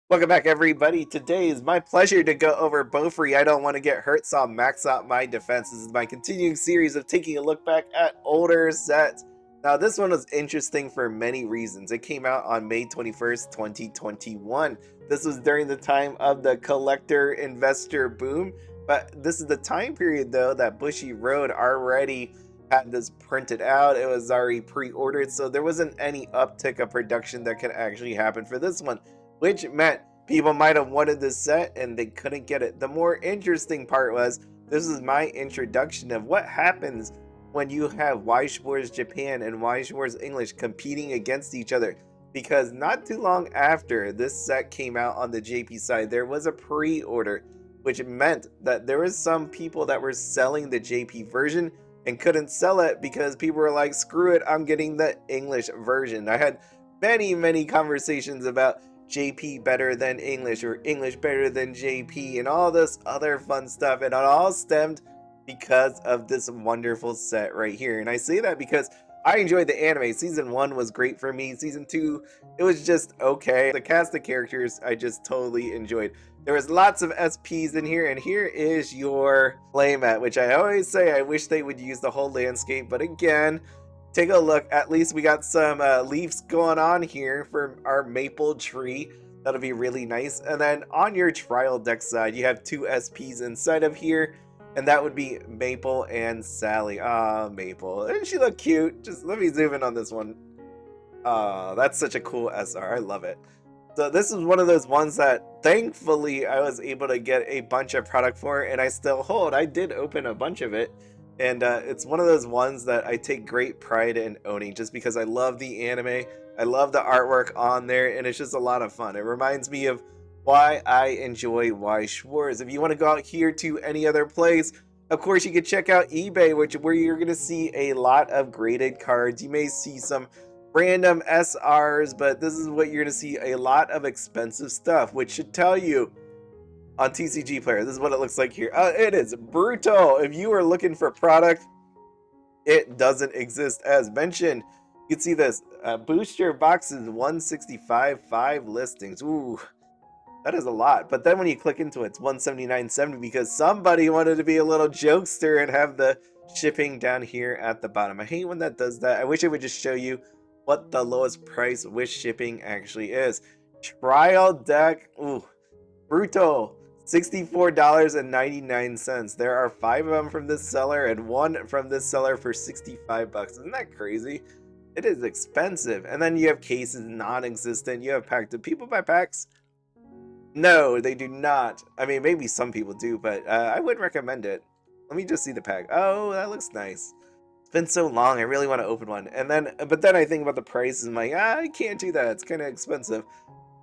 Welcome back, everybody. Today is my pleasure to go over BOFURI. I don't want to get hurt, so I'll max out my defense. This is my continuing series of taking a look back at older sets. Now, this one was interesting for many reasons. It came out on May 21st, 2021. This was during the time of the collector investor boom, but this is the time period, though, that Bushiroad already had this printed out. It was already pre-ordered, so there wasn't any uptick of production that could actually happen for this one, which meant people might have wanted this set and they couldn't get it. The more interesting part was this is my introduction of what happens when you have Weiss Schwarz Japan and Weiss Schwarz English competing against each other. Because not too long after this set came out on the JP side, there was a pre-order, which meant that there was some people that were selling the JP version and couldn't sell it because people were like, screw it, I'm getting the English version. I had many conversations about JP better than English or English better than JP and all this other fun stuff, and it all stemmed because of this wonderful set right here. And I say that because I enjoyed the anime. Season 1 was great for me. Season 2, it was just okay. The cast of characters I just totally enjoyed. There was lots of SPs in here, and here is your playmat, which I always say I wish they would use the whole landscape, but again, take a look. At least we got some leaves going on here for our maple tree. That'll be really nice. And then on your trial deck side, you have two SPs inside of here, and that would be Maple and Sally. Ah, Maple. Doesn't she look cute? Just let me zoom in on this one. That's such a cool SR. I love it. So this is one of those ones that thankfully I was able to get a bunch of product for, and I still hold. I did open a bunch of it, and it's one of those ones that I take great pride in owning just because I love the anime. I love the artwork on there, and it's just a lot of fun. It reminds me of why I enjoy Weiss Schwarz. If you want to go out here to any other place, of course you can check out eBay, where you're going to see a lot of graded cards. You may see some random SRs, but this is what you're going to see, a lot of expensive stuff, which should tell you on TCGPLAYER. This is what it looks like here. It is brutal. If you are looking for product, it doesn't exist as mentioned. You can see this booster boxes 165, 5 listings. Ooh, that is a lot. But then when you click into it, it's 179.70 because somebody wanted to be a little jokester and have the shipping down here at the bottom. I hate when that does that. I wish it would just show you what the lowest price with shipping actually is. Trial deck, ooh, brutal. $64.99. There are 5 of them from this seller and 1 from this seller for 65 bucks. Isn't that crazy? It is expensive. And then you have cases non-existent. You have packed. Do people buy packs? No, they do not. I mean, maybe some people do, but I wouldn't recommend it. Let me just see the pack. Oh, that looks nice. It's been so long. I really want to open one. And then, but then I think about the price and I'm like, I can't do that. It's kind of expensive.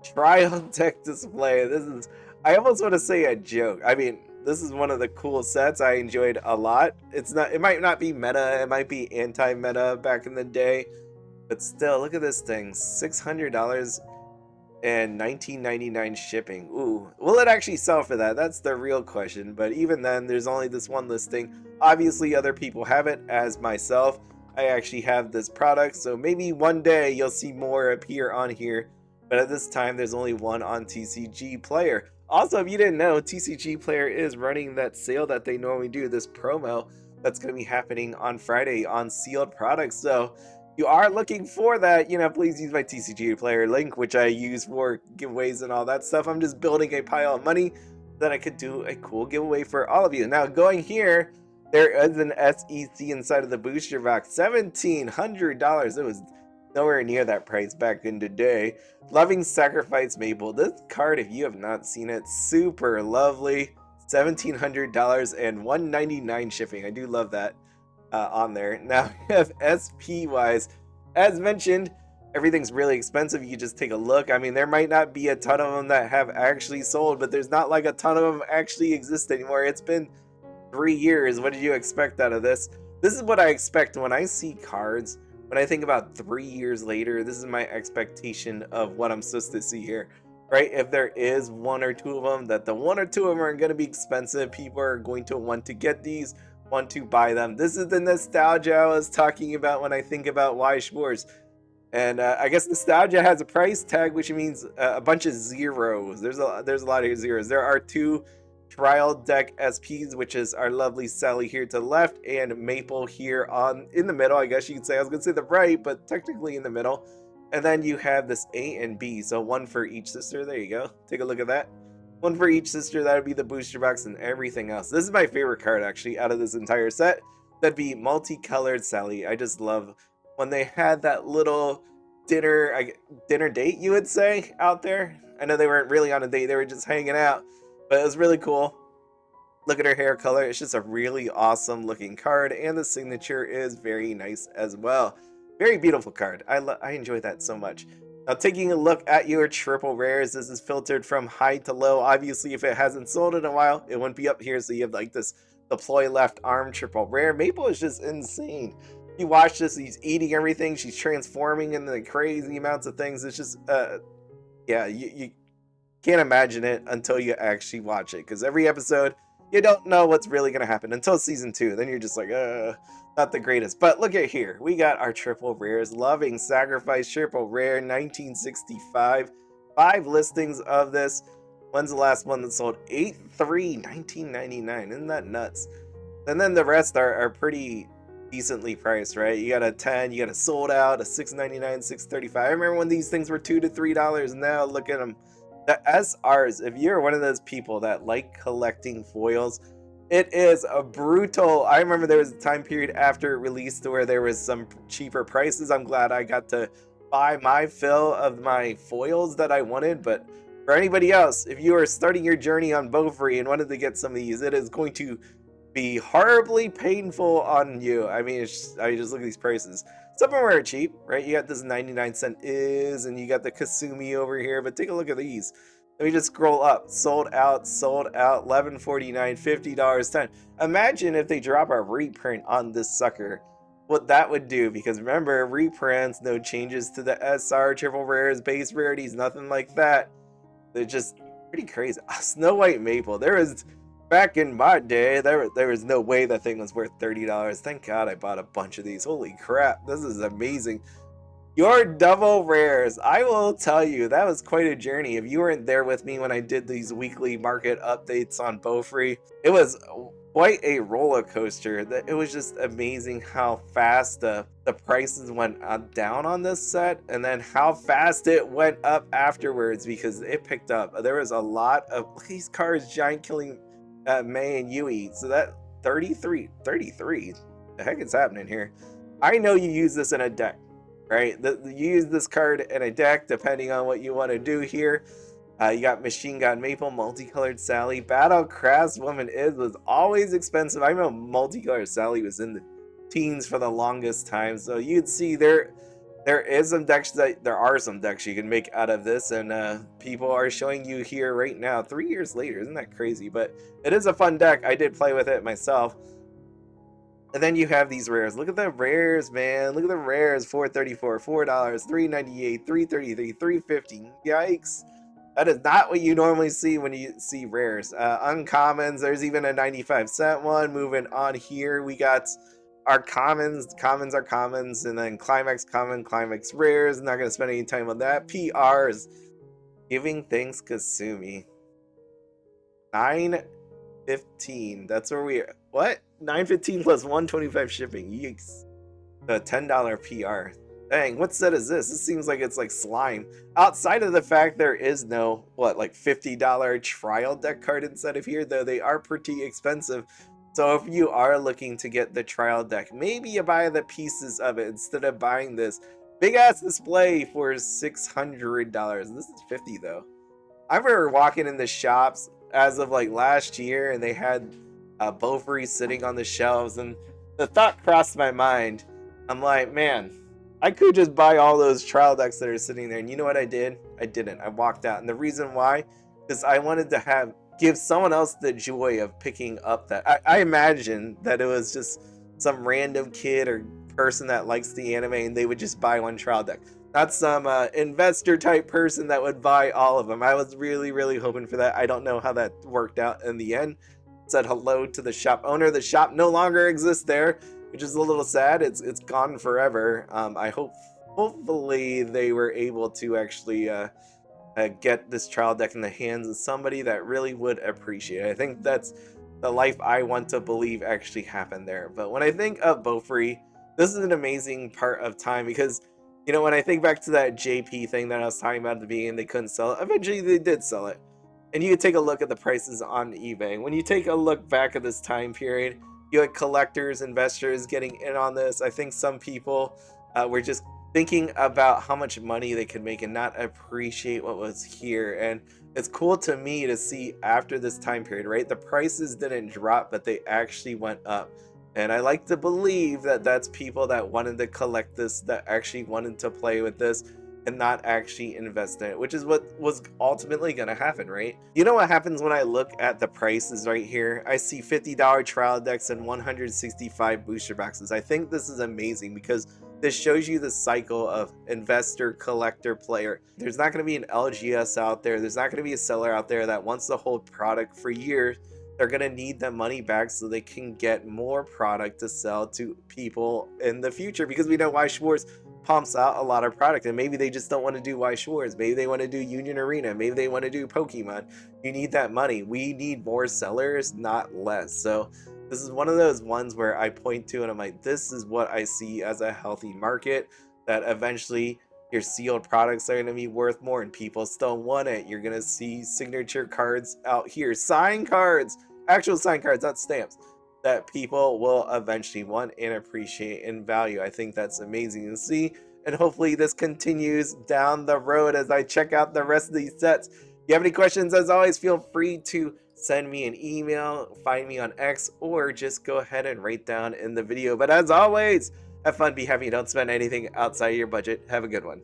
Trial deck display. This is, I almost want to say a joke. I mean, this is one of the cool sets I enjoyed a lot. It's not, it might not be meta, it might be anti-meta back in the day, but still, look at this thing. $600 and $19.99 shipping. Ooh, will it actually sell for that? That's the real question. But even then, there's only this one listing. Obviously, other people have it, as myself. I actually have this product, so maybe one day you'll see more appear on here. But at this time, there's only one on TCGPLAYER. Also, if you didn't know, TCGPLAYER is running that sale that they normally do, this promo that's going to be happening on Friday on sealed products. So you are looking for that, you know, please use my TCGPLAYER link, which I use for giveaways and all that stuff. I'm just building a pile of money that I could do a cool giveaway for all of you. Now, going here, there is an SEC inside of the booster box, $1,700. It was nowhere near that price back in the day. Loving Sacrifice Maple. This card, if you have not seen it, super lovely. $1,700 and $199 shipping. I do love that on there. Now we have SP wise, as mentioned, everything's really expensive. You just take a look. I mean, there might not be a ton of them that have actually sold, but there's not like a ton of them actually exist anymore. It's been 3 years. What did you expect out of this? This is what I expect when I see cards. When I think about 3 years later, this is my expectation of what I'm supposed to see here, right? If there is 1 or 2 of them, that the 1 or 2 of them are going to be expensive. People are going to want to get these, want to buy them. This is the nostalgia I was talking about when I think about Weiss Schwarz. And I guess nostalgia has a price tag, which means a bunch of zeros. There's a lot of zeros. There are 2 trial deck SPs, which is our lovely Sally here to the left and Maple here in the middle. I guess you could say. I was gonna say the right, but technically in the middle. And then you have this A and B, so 1 for each sister. There you go. Take a look at that. 1 for each sister. That would be the booster box and everything else. This is my favorite card actually out of this entire set. That'd be multicolored Sally. I just love when they had that little dinner date, you would say, out there. I know they weren't really on a date, they were just hanging out, but it was really cool. Look at her hair color. It's just a really awesome looking card, and the signature is very nice as well. Very beautiful card. I enjoy that so much. Now, taking a look at your triple rares, this is filtered from high to low. Obviously, if it hasn't sold in a while, it wouldn't be up here, so you have like this deploy left arm triple rare. Maple is just insane. You watch this, he's eating everything, she's transforming into crazy amounts of things. It's just yeah, you can't imagine it until you actually watch it, because every episode you don't know what's really gonna happen until season 2. Then you're just like, not the greatest. But look at here, we got our triple rares. Loving Sacrifice triple rare 1965. 5 listings of this. When's the last one that sold? 8/3/1999. Isn't that nuts? And then the rest are pretty decently priced, right? You got a 10, you got a sold out, a $6.99, $6.35. I remember when these things were $2 to $3. Now look at them. The SRs, if you're one of those people that like collecting foils, it is a brutal. I remember there was a time period after it released where there was some cheaper prices. I'm glad I got to buy my fill of my foils that I wanted, but for anybody else, if you are starting your journey on BOFURI and wanted to get some of these, it is going to be horribly painful on you. I mean, just look at these prices. Some of them are cheap, right? You got this 99-cent and you got the Kasumi over here, but take a look at these. Let me just scroll up. Sold out, $11.49, $50, 10. Imagine if they drop a reprint on this sucker, what that would do, because remember, reprints, no changes to the SR, triple rares, base rarities, nothing like that. They're just pretty crazy. Snow White Maple, there was... Back in my day, there was no way that thing was worth $30. Thank God I bought a bunch of these. Holy crap, this is amazing. Your double rares, I will tell you, that was quite a journey. If you weren't there with me when I did these weekly market updates on BOFURI, it was quite a roller coaster. It was just amazing how fast the prices went down on this set, and then how fast it went up afterwards, because it picked up. There was a lot of, look at these cards, Giant Killing May and Yui. So that 33, the heck is happening here? I know you use this in a deck, right? You use this card in a deck depending on what you want to do here. You got Machine Gun Maple, Multicolored Sally. Battle Craftswoman was always expensive. I know Multicolored Sally was in the teens for the longest time, so you'd see there are some decks you can make out of this, and people are showing you here right now 3 years later. Isn't that crazy? But it is a fun deck. I did play with it myself. And then you have these rares. Look at the rares, man. Look at the rares. $4.34, $4, $3.98, $3.33, $3.50. Yikes. That is not what you normally see when you see rares. Uncommons, there's even a 95-cent one. Moving on here, we got our commons are commons, and then climax common, climax rares. Not going to spend any time on that. PRs, Giving Thanks Kasumi. 9.15. That's where we are. What? 9.15 plus 125 shipping. Yikes. The $10 PR. Dang, what set is this? This seems like it's like slime. Outside of the fact there is no, like $50 trial deck card inside of here, though they are pretty expensive. So if you are looking to get the trial deck, maybe you buy the pieces of it instead of buying this big ass display for $600. This is $50 though. I remember walking in the shops as of like last year, and they had BOFURI sitting on the shelves, and the thought crossed my mind. I'm like, man, I could just buy all those trial decks that are sitting there. And you know what I did? I didn't. I walked out. And the reason why is I wanted to give someone else the joy of picking up that. I imagine that it was just some random kid or person that likes the anime, and they would just buy one trial deck. Not some investor type person that would buy all of them. I was really, really hoping for that. I don't know how that worked out in the end. Said hello to the shop owner. The shop no longer exists there, which is a little sad. It's gone forever. I hope hopefully they were able to actually get this trial deck in the hands of somebody that really would appreciate it. I think that's the life I want to believe actually happened there. But when I think of Bofuri, this is an amazing part of time because, you know, when I think back to that JP thing that I was talking about at the beginning, they couldn't sell it. Eventually, they did sell it. And you can take a look at the prices on eBay. When you take a look back at this time period, you had collectors, investors getting in on this. I think some people were just thinking about how much money they could make and not appreciate what was here. And it's cool to me to see after this time period, right? The prices didn't drop, but they actually went up. And I like to believe that that's people that wanted to collect this, that actually wanted to play with this and not actually invest in it, which is what was ultimately going to happen, right? You know what happens when I look at the prices right here? I see $50 trial decks and 165 booster boxes. I think this is amazing because this shows you the cycle of investor, collector, player. There's not going to be an LGS out there. There's not going to be a seller out there that wants to hold product for years. They're going to need that money back so they can get more product to sell to people in the future, because we know Weiss Schwarz pumps out a lot of product, and maybe they just don't want to do Weiss Schwarz. Maybe they want to do Union Arena. Maybe they want to do Pokemon. You need that money. We need more sellers, not less. So this is one of those ones where I point to and I'm like, this is what I see as a healthy market, that eventually your sealed products are going to be worth more and people still want it. You're going to see signature cards out here, sign cards, actual sign cards, not stamps, that people will eventually want and appreciate and value. I think that's amazing to see. And hopefully this continues down the road as I check out the rest of these sets. If you have any questions, as always, feel free to send me an email, find me on X, or just go ahead and write down in the video. But as always, have fun, be happy, don't spend anything outside of your budget. Have a good one.